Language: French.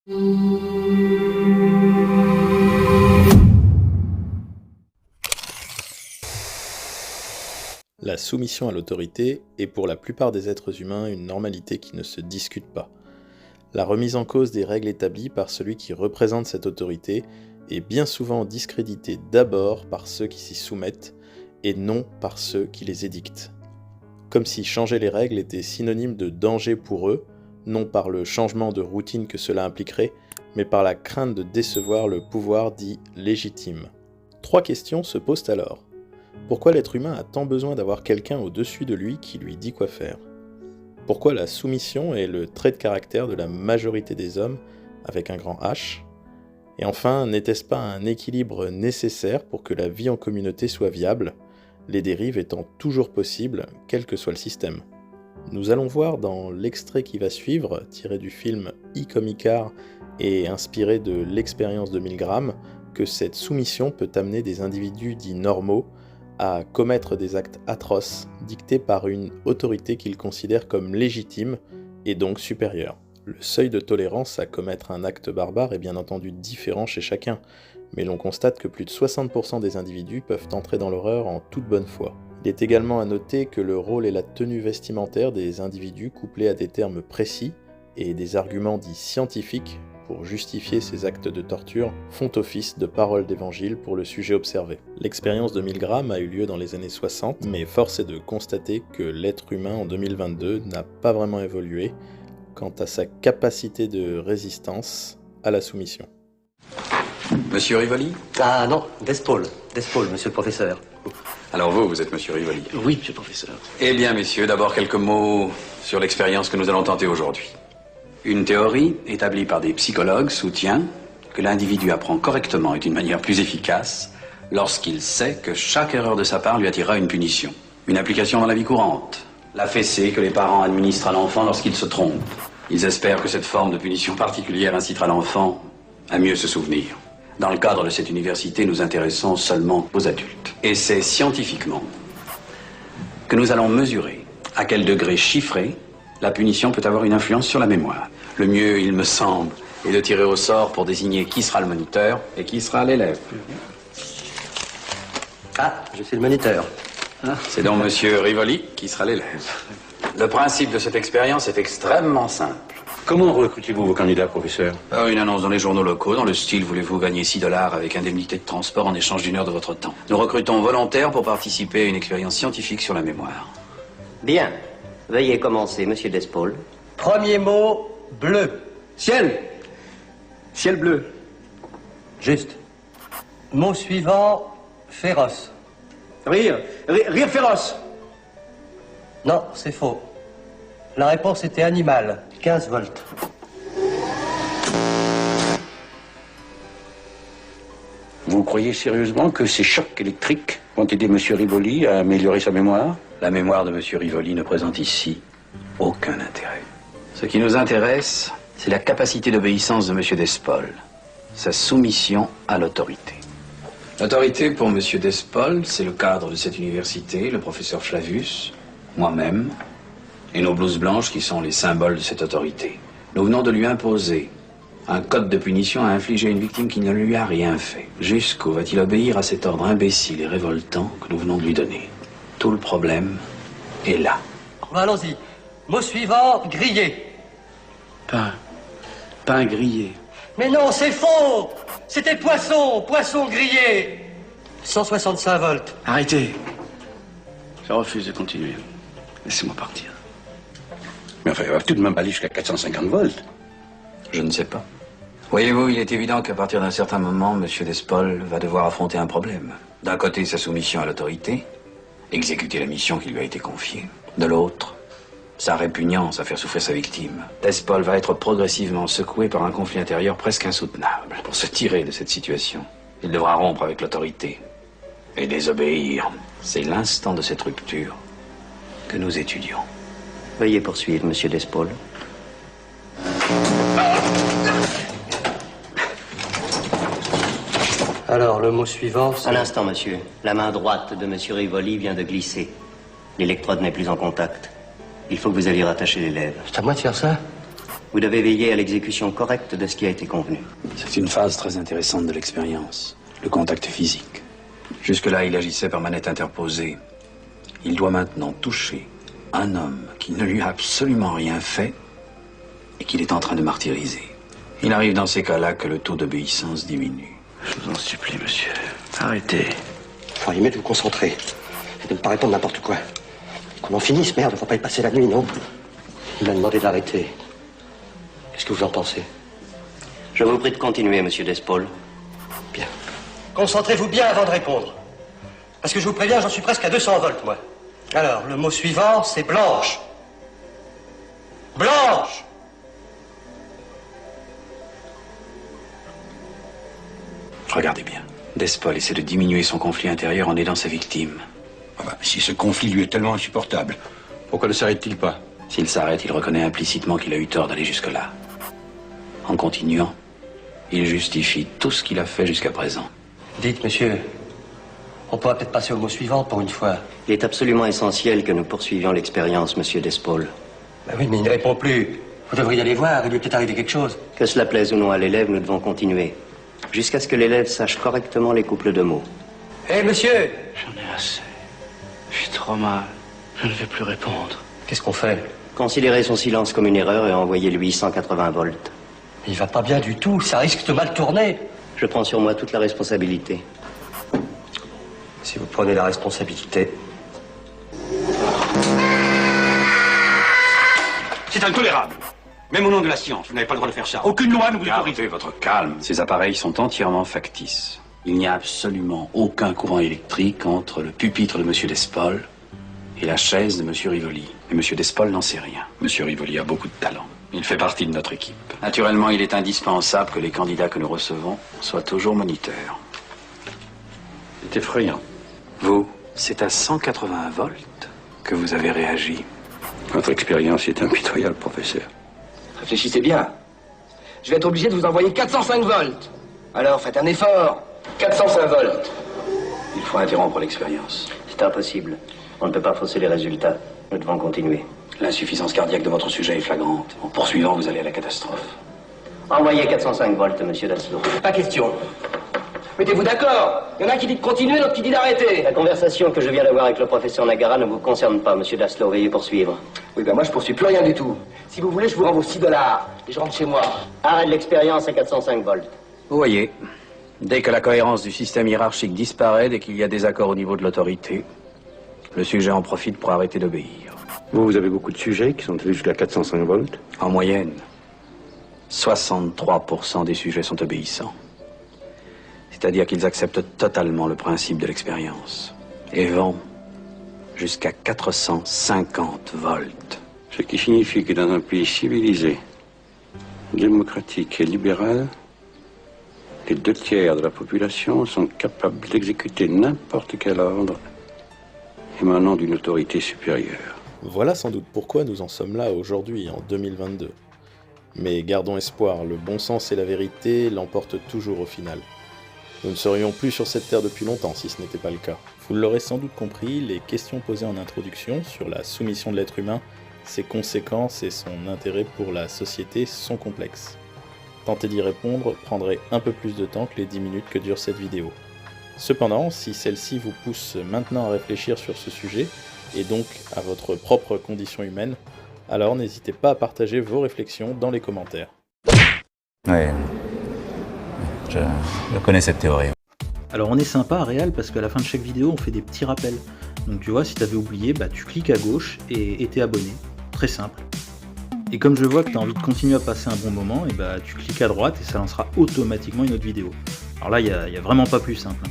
La soumission à l'autorité est pour la plupart des êtres humains une normalité qui ne se discute pas. La remise en cause des règles établies par celui qui représente cette autorité est bien souvent discréditée d'abord par ceux qui s'y soumettent et non par ceux qui les édictent. Comme si changer les règles était synonyme de danger pour eux, non par le changement de routine que cela impliquerait, mais par la crainte de décevoir le pouvoir dit légitime. 3 questions se posent alors. Pourquoi l'être humain a tant besoin d'avoir quelqu'un au-dessus de lui qui lui dit quoi faire ? Pourquoi la soumission est le trait de caractère de la majorité des hommes avec un grand H ? Et enfin, n'était-ce pas un équilibre nécessaire pour que la vie en communauté soit viable, les dérives étant toujours possibles, quel que soit le système ? Nous allons voir dans l'extrait qui va suivre, tiré du film I comme Icare et inspiré de l'expérience de Milgram, que cette soumission peut amener des individus dits normaux à commettre des actes atroces dictés par une autorité qu'ils considèrent comme légitime et donc supérieure. Le seuil de tolérance à commettre un acte barbare est bien entendu différent chez chacun, mais l'on constate que plus de 60% des individus peuvent entrer dans l'horreur en toute bonne foi. Il est également à noter que le rôle et la tenue vestimentaire des individus couplés à des termes précis et des arguments dits scientifiques pour justifier ces actes de torture font office de parole d'évangile pour le sujet observé. L'expérience de Milgram a eu lieu dans les années 60, mais force est de constater que l'être humain en 2022 n'a pas vraiment évolué quant à sa capacité de résistance à la soumission. Monsieur Rivoli ? Ah non, Despaul, monsieur le professeur. Alors vous êtes Monsieur Rivoli ? Oui, monsieur le professeur. Eh bien, messieurs, d'abord quelques mots sur l'expérience que nous allons tenter aujourd'hui. Une théorie établie par des psychologues soutient que l'individu apprend correctement et d'une manière plus efficace lorsqu'il sait que chaque erreur de sa part lui attirera une punition. Une application dans la vie courante. La fessée que les parents administrent à l'enfant lorsqu'il se trompe. Ils espèrent que cette forme de punition particulière incitera l'enfant à mieux se souvenir. Dans le cadre de cette université, nous intéressons seulement aux adultes. Et c'est scientifiquement que nous allons mesurer à quel degré chiffré la punition peut avoir une influence sur la mémoire. Le mieux, il me semble, est de tirer au sort pour désigner qui sera le moniteur et qui sera l'élève. Ah, je suis le moniteur. C'est donc Monsieur Rivoli qui sera l'élève. Le principe de cette expérience est extrêmement simple. Comment recrutez-vous vos candidats, professeur ? Une annonce dans les journaux locaux, dans le style « Voulez-vous gagner $6 avec indemnité de transport en échange d'1 heure de votre temps ?» Nous recrutons volontaires pour participer à une expérience scientifique sur la mémoire. Bien. Veuillez commencer, monsieur Despaul. Premier mot, bleu. Ciel. Ciel bleu. Juste. Mot suivant, féroce. Rire. Rire féroce. Non, c'est faux. La réponse était animal. 15 volts. Vous croyez sérieusement que ces chocs électriques vont aider M. Rivoli à améliorer sa mémoire ? La mémoire de M. Rivoli ne présente ici aucun intérêt. Ce qui nous intéresse, c'est la capacité d'obéissance de M. Despaul, sa soumission à l'autorité. L'autorité pour M. Despaul, c'est le cadre de cette université, le professeur Flavius, moi-même, et nos blouses blanches qui sont les symboles de cette autorité. Nous venons de lui imposer un code de punition à infliger à une victime qui ne lui a rien fait. Jusqu'où va-t-il obéir à cet ordre imbécile et révoltant que nous venons de lui donner ? Tout le problème est là. Bon, allons-y. Mot suivant, grillé. Pain grillé. Mais non, c'est faux. C'était poisson grillé. 165 volts. Arrêtez. Je refuse de continuer. Laissez-moi partir. Mais enfin, il va tout de même aller jusqu'à 450 volts. Je ne sais pas. Voyez-vous, il est évident qu'à partir d'un certain moment, M. Despaul va devoir affronter un problème. D'un côté, sa soumission à l'autorité, exécuter la mission qui lui a été confiée. De l'autre, sa répugnance à faire souffrir sa victime. Despaul va être progressivement secoué par un conflit intérieur presque insoutenable. Pour se tirer de cette situation, il devra rompre avec l'autorité et désobéir. C'est l'instant de cette rupture que nous étudions. Veuillez poursuivre, monsieur Despaul. Alors, le mot suivant, c'est... Un instant, monsieur. La main droite de monsieur Rivoli vient de glisser. L'électrode n'est plus en contact. Il faut que vous alliez rattacher les lèvres. C'est à moi de faire ça? Vous devez veiller à l'exécution correcte de ce qui a été convenu. C'est une phase très intéressante de l'expérience, le contact physique. Jusque-là, il agissait par manette interposée. Il doit maintenant toucher un homme qui ne lui a absolument rien fait et qu'il est en train de martyriser. Il arrive dans ces cas-là que le taux d'obéissance diminue. Je vous en supplie, monsieur. Arrêtez. Faut mieux de vous concentrer et de ne pas répondre n'importe quoi. Qu'on en finisse, merde, faut pas y passer la nuit, non? Il m'a demandé d'arrêter. Qu'est-ce que vous en pensez? Je vous prie de continuer, monsieur Despaul. Bien. Concentrez-vous bien avant de répondre. Parce que je vous préviens, j'en suis presque à 200 volts, moi. Alors, le mot suivant, c'est blanche. Blanche! Regardez bien. Despaul essaie de diminuer son conflit intérieur en aidant sa victime. Ah bah, si ce conflit lui est tellement insupportable, pourquoi ne s'arrête-t-il pas? S'il s'arrête, il reconnaît implicitement qu'il a eu tort d'aller jusque-là. En continuant, il justifie tout ce qu'il a fait jusqu'à présent. Dites, monsieur, on pourra peut-être passer au mot suivant pour une fois. Il est absolument essentiel que nous poursuivions l'expérience, monsieur Despaul. Ben oui, mais il ne répond plus. Vous devriez aller voir, il lui est peut-être arrivé quelque chose. Que cela plaise ou non à l'élève, nous devons continuer. Jusqu'à ce que l'élève sache correctement les couples de mots. Hé, monsieur! J'en ai assez. Je suis trop mal. Je ne vais plus répondre. Qu'est-ce qu'on fait? Considérez son silence comme une erreur et envoyez-lui 180 volts. Il va pas bien du tout, ça risque de mal tourner. Je prends sur moi toute la responsabilité. Si vous prenez la responsabilité. C'est intolérable. Même au nom de la science, vous n'avez pas le droit de faire ça. Aucune loi ne vous autorise. Gardez votre calme. Ces appareils sont entièrement factices. Il n'y a absolument aucun courant électrique entre le pupitre de M. Despaul et la chaise de M. Rivoli. Et M. Despaul n'en sait rien. M. Rivoli a beaucoup de talent. Il fait partie de notre équipe. Naturellement, il est indispensable que les candidats que nous recevons soient toujours moniteurs. C'est effrayant. Vous, c'est à 180 volts que vous avez réagi. Votre expérience est impitoyable, professeur. Réfléchissez bien. Je vais être obligé de vous envoyer 405 volts. Alors, faites un effort. 405 volts. Il faut interrompre l'expérience. C'est impossible. On ne peut pas fausser les résultats. Nous devons continuer. L'insuffisance cardiaque de votre sujet est flagrante. En poursuivant, vous allez à la catastrophe. Envoyez 405 volts, monsieur Dassault. Pas question. Mettez-vous d'accord. Il y en a un qui dit de continuer, l'autre qui dit d'arrêter. La conversation que je viens d'avoir avec le professeur Nagara ne vous concerne pas, monsieur Dassault. Veuillez poursuivre. Oui, ben moi je poursuis plus rien du tout. Si vous voulez, je vous rends vos $6 et je rentre chez moi. Arrête l'expérience à 405 volts. Vous voyez, dès que la cohérence du système hiérarchique disparaît, dès qu'il y a désaccord au niveau de l'autorité, le sujet en profite pour arrêter d'obéir. Vous avez beaucoup de sujets qui sont allés jusqu'à 405 volts. En moyenne, 63% des sujets sont obéissants. C'est-à-dire qu'ils acceptent totalement le principe de l'expérience et vont jusqu'à 450 volts. Ce qui signifie que dans un pays civilisé, démocratique et libéral, les 2/3 de la population sont capables d'exécuter n'importe quel ordre émanant d'une autorité supérieure. Voilà sans doute pourquoi nous en sommes là aujourd'hui, en 2022. Mais gardons espoir, le bon sens et la vérité l'emportent toujours au final. Nous ne serions plus sur cette terre depuis longtemps si ce n'était pas le cas. Vous l'aurez sans doute compris, les questions posées en introduction sur la soumission de l'être humain, ses conséquences et son intérêt pour la société sont complexes. Tenter d'y répondre prendrait un peu plus de temps que les 10 minutes que dure cette vidéo. Cependant, si celle-ci vous pousse maintenant à réfléchir sur ce sujet, et donc à votre propre condition humaine, alors n'hésitez pas à partager vos réflexions dans les commentaires. Ouais, je connais cette théorie. Alors on est sympa à Réal parce qu'à la fin de chaque vidéo on fait des petits rappels. Donc tu vois, si t'avais oublié, bah tu cliques à gauche et t'es abonné. Très simple. Et comme je vois que t'as envie de continuer à passer un bon moment, et bah tu cliques à droite et ça lancera automatiquement une autre vidéo. Alors là, il y a vraiment pas plus simple.